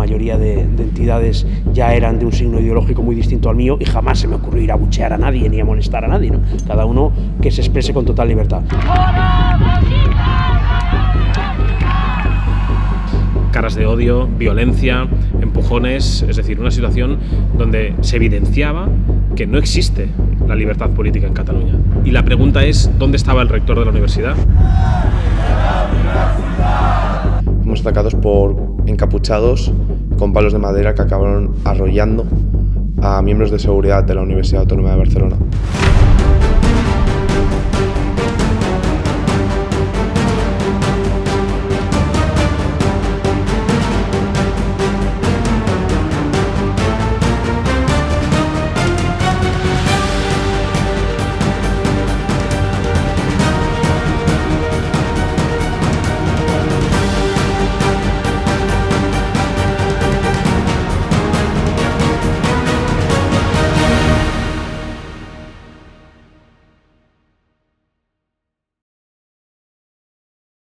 mayoría de entidades ya eran de un signo ideológico muy distinto al mío y jamás se me ocurrió ir a abuchear a nadie ni a molestar a nadie, ¿no? Cada uno que se exprese con total libertad. Caras de odio, violencia, empujones, es decir, una situación donde se evidenciaba que no existe la libertad política en Cataluña. Y la pregunta es, ¿dónde estaba el rector de la universidad? Fuimos atacados por encapuchados con palos de madera que acabaron arrollando a miembros de seguridad de la Universidad Autónoma de Barcelona.